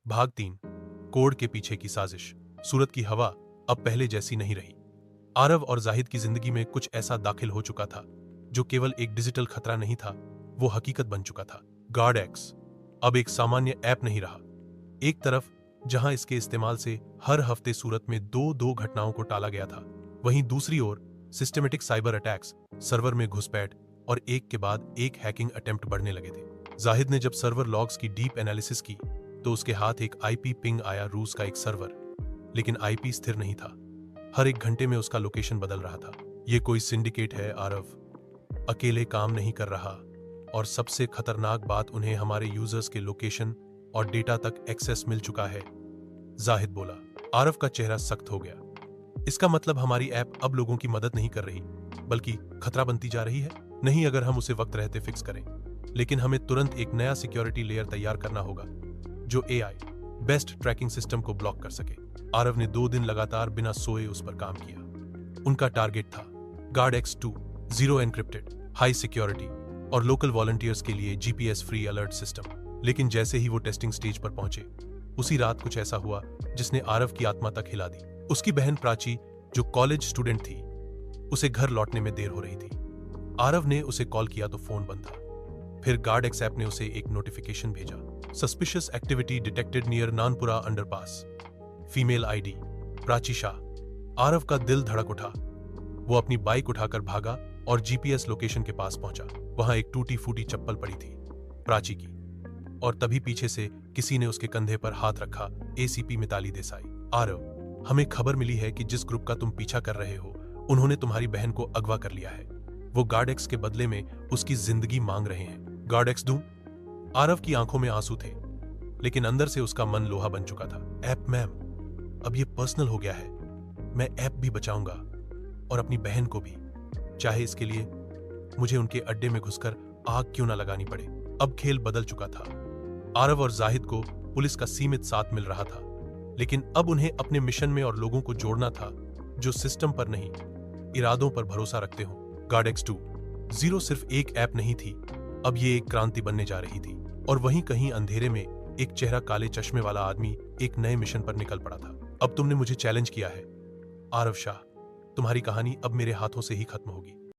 भाग 3। कोड के पीछे की साजिश। सूरत की हवा अब पहले जैसी नहीं रही। आरव और जाहिद की जिंदगी में कुछ ऐसा दाखिल हो चुका था जो केवल एक डिजिटल खतरा नहीं था, वो हकीकत बन चुका था। गार्ड एक्स अब एक सामान्य ऐप नहीं रहा। एक तरफ जहां इसके इस्तेमाल से हर हफ्ते सूरत में दो घटनाओं को टाला गया था, वहीं दूसरी ओर सिस्टमेटिक साइबर अटैक्स, सर्वर में घुसपैठ और एक के बाद एक हैकिंग अटेम्प्ट बढ़ने लगे थे। जाहिद ने जब सर्वर लॉग्स की डीप एनालिसिस की तो उसके हाथ एक आईपी पिंग आया, रूस का एक सर्वर, लेकिन आईपी स्थिर नहीं था। हर एक घंटे में उसका लोकेशन बदल रहा था। ये कोई सिंडिकेट है आरव, अकेले काम नहीं कर रहा, और सबसे खतरनाक बात, उन्हें हमारे यूजर्स के लोकेशन और डेटा तक एक्सेस मिल चुका है, जाहिद बोला। आरव का चेहरा सख्त हो गया। इसका मतलब हमारी ऐप अब लोगों की मदद नहीं कर रही, बल्कि खतरा बनती जा रही है। नहीं, अगर हम उसे वक्त रहते फिक्स करें, लेकिन हमें तुरंत एक नया सिक्योरिटी लेयर तैयार करना होगा जो एआई बेस्ट ट्रैकिंग सिस्टम को ब्लॉक कर सके। आरव ने 2 दिन लगातार बिना सोए उस पर काम किया। उनका टारगेट था guard X2, zero encrypted, high security और लोकल वॉलंटियर्स के लिए जीपीएस फ्री अलर्ट सिस्टम। लेकिन जैसे ही वो टेस्टिंग स्टेज पर पहुंचे, उसी रात कुछ ऐसा हुआ जिसने आरव की आत्मा तक हिला दी। उसकी बहन प्राची, जो कॉलेज स्टूडेंट थी, उसे घर लौटने में देर हो रही थी। आरव ने उसे कॉल किया तो फोन बंद था। फिर गार्ड एक्स ऐप ने उसे एक नोटिफिकेशन भेजा, suspicious activity detected near Nanpura underpass, female ID Prachi Shah. Aarav का दिल धड़क उठा। वो अपनी बाइक उठाकर भागा और जीपीएस लोकेशन के पास पहुंचा। वहां एक टूटी फूटी चप्पल पड़ी थी, प्राची की, और तभी पीछे से किसी ने उसके कंधे पर हाथ रखा। एसीपी मिताली देसाई। आरव, हमें खबर मिली है कि जिस ग्रुप का तुम पीछा कर रहे हो, उन्होंने तुम्हारी बहन को अगवा कर लिया है। वो गार्ड एक्स के बदले में उसकी जिंदगी मांग रहे हैं। गार्ड एक्स दूं? आरव की आंखों में आंसू थे, लेकिन अंदर से उसका मन लोहा बन चुका था। ऐप मैम, अब ये पर्सनल हो गया है। मैं ऐप भी बचाऊंगा और अपनी बहन को भी, चाहे इसके लिए मुझे उनके अड्डे में घुसकर आग क्यों ना लगानी पड़े। अब खेल बदल चुका था। आरव और जाहिद को पुलिस का सीमित साथ मिल रहा था, लेकिन अब उन्हें अपने मिशन में और लोगों को जोड़ना था जो सिस्टम पर नहीं, इरादों पर भरोसा रखते हो। गार्ड X2 जीरो सिर्फ एक ऐप नहीं थी, अब ये एक क्रांति बनने जा रही थी। और वहीं कहीं अंधेरे में एक चेहरा काले चश्मे वाला आदमी एक नए मिशन पर निकल पड़ा था। अब तुमने मुझे चैलेंज किया है आरव शाह, तुम्हारी कहानी अब मेरे हाथों से ही खत्म होगी।